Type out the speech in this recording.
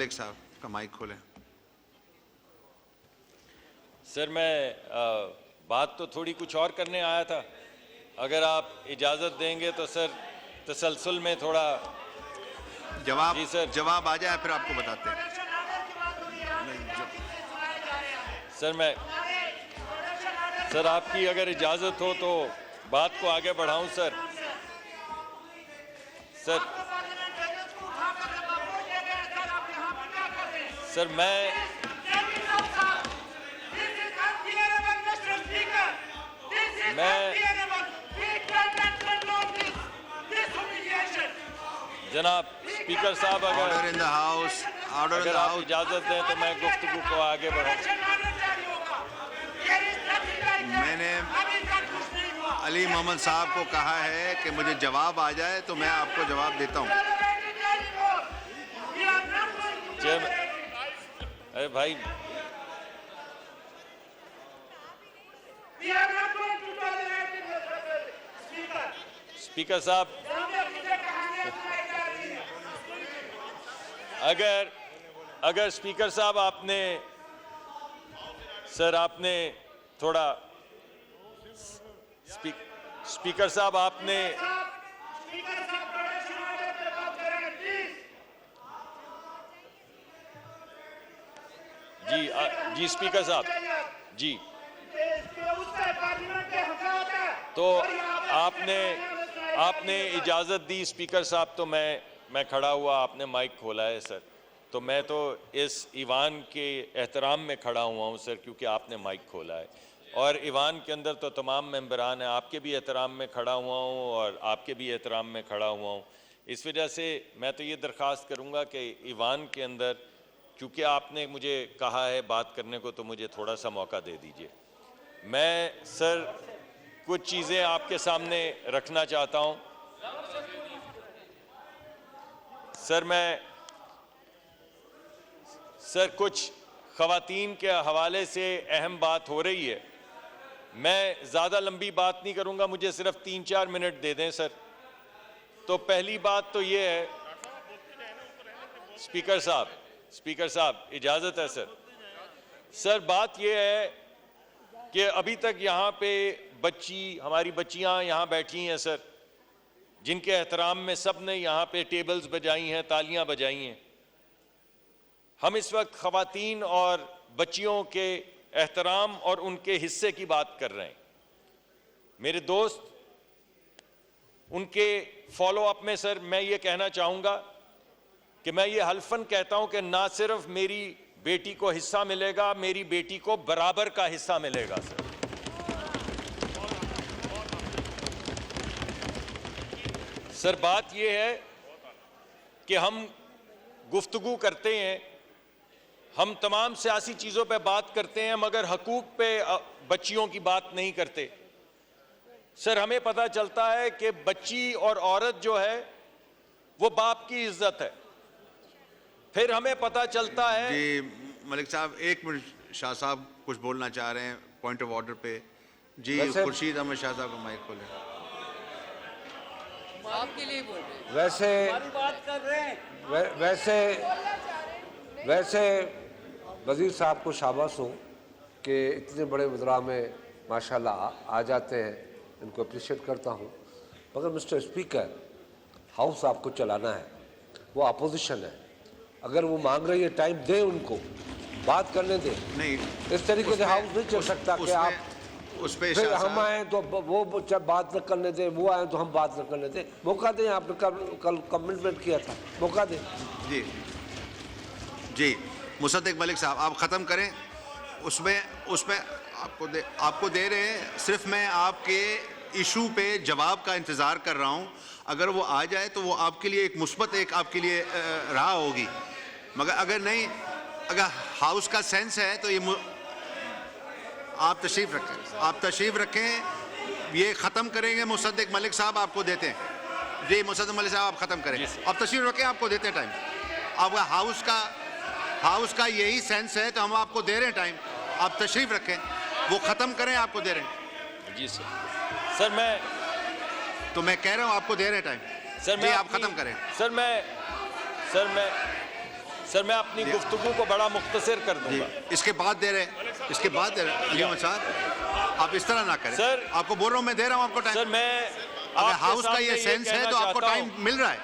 मलिक साहब का माइक खोलें। सर मैं बात तो थोड़ी कुछ और करने आया था, अगर आप इजाज़त देंगे तो सर तसलसल में थोड़ा जवाब जी सर। जवाब आ जाए फिर आपको बताते हैं। सर आपकी अगर इजाज़त हो तो बात को आगे बढ़ाऊं सर। सर जनाब स्पीकर साहब ऑर्डर इन द हाउस, अगर आप इजाज़त दें तो मैं गुफ्तगू को आगे बढ़ाऊं। मैंने अली मोहम्मद साहब को कहा है कि मुझे जवाब आ जाए तो मैं आपको जवाब देता हूं। अरे भाई स्पीकर साहब, अगर स्पीकर साहब आपने थोड़ा स्पीकर साहब आपने जी स्पीकर साहब जी, तो आपने इजाज़त दी स्पीकर साहब, तो मैं खड़ा हुआ, आपने माइक खोला है सर, तो मैं तो इस ईवान के एहतराम में खड़ा हुआ हूं सर, क्योंकि आपने माइक खोला है और ईवान के अंदर तो तमाम मेंबरान हैं, आपके भी एहतराम में खड़ा हुआ हूं और आपके भी एहतराम में खड़ा हुआ हूं। इस वजह से मैं तो ये दरख्वास्त करूंगा कि ईवान के अंदर, क्योंकि आपने मुझे कहा है बात करने को, तो मुझे थोड़ा सा मौका दे दीजिए। मैं सर कुछ चीज़ें आपके सामने रखना चाहता हूं। सर कुछ ख़वातीन के हवाले से अहम बात हो रही है, मैं ज़्यादा लंबी बात नहीं करूंगा, मुझे सिर्फ 3-4 मिनट दे दें सर। तो पहली बात तो ये है स्पीकर साहब इजाज़त है सर। बात ये है कि अभी तक यहाँ पे हमारी बच्चियाँ यहाँ बैठी हैं सर, जिनके एहतराम में सब ने यहाँ पे टेबल्स बजाई हैं, तालियां बजाई हैं। हम इस वक्त ख़वातीन और बच्चियों के एहतराम और उनके हिस्से की बात कर रहे हैं। मेरे दोस्त, उनके फॉलो अप में सर मैं ये कहना चाहूँगा कि मैं ये हल्फन कहता हूँ कि ना सिर्फ मेरी बेटी को हिस्सा मिलेगा, मेरी बेटी को बराबर का हिस्सा मिलेगा सर। सर बात ये है कि हम गुफ्तगू करते हैं, हम तमाम सियासी चीज़ों पे बात करते हैं, मगर हकूक़ पे बच्चियों की बात नहीं करते। सर हमें पता चलता है कि बच्ची और औरत जो है वो बाप की इज्जत है। फिर हमें पता चलता है जी मलिक साहब, 1 मिनट, शाह साहब कुछ बोलना चाह रहे हैं पॉइंट ऑफ ऑर्डर पे। जी खुर्शीद अहमद शाह साहब का माइक खोलें। आपके लिए बोल रहे हैं। वैसे बात कर रहे हैं। वैसे वज़ीर साहब को शाबाश हो कि इतने बड़े वज़रा में माशाल्लाह आ जाते हैं, इनको अप्रिशिएट करता हूँ। मगर मिस्टर स्पीकर, हाउस आपको चलाना है, वो अपोजिशन है, अगर वो मांग रही है टाइम दे, उनको बात करने दे। नहीं, इस तरीके से हाउस नहीं चल सकता कि आप उस पे फिर हम आए तो वो जब बात न करने दे, वो आए तो हम बात न करने दे। मौका दें, आपने कल कमिटमेंट किया था, मौका दें। जी मुसद्दिक मलिक साहब आप ख़त्म करें। उसमें आपको दे रहे हैं, सिर्फ मैं आपके इशू पे जवाब का इंतज़ार कर रहा हूँ। अगर वो आ जाए तो वो आपके लिए एक मुस्बत आपके लिए राह होगी, मगर अगर नहीं, अगर हाउस का सेंस है तो ये आप तशरीफ़ रखें, ये ख़त्म करेंगे। मुसद्दिक मलिक साहब आपको देते हैं। जी मुसद्दिक मलिक साहब आप ख़त्म करें, आप तशरीफ़ रखें, आपको देते हैं टाइम। आपका हाउस का यही सेंस है तो हम आपको दे रहे हैं टाइम, आप तशरीफ़ रखें, वो ख़त्म करें, आपको दे रहे हैं। जी सर मैं कह रहा हूँ आपको दे रहे हैं टाइम सर, जी आप ख़त्म करें। सर मैं अपनी गुफ्तगू को बड़ा मुख्तसर कर जी, दूंगा। इसके बाद दे रहे हैं, इसके बाद दे रहे हैं। अली अहमद साहब आप इस तरह ना करें सर, आपको बोल रहा हूँ, मैं दे रहा हूँ आपको टाइम। सर मैं अगर आपके हाउस का सामने ये सेंस है कहना तो आपको चाहता टाइम हूं- मिल रहा है।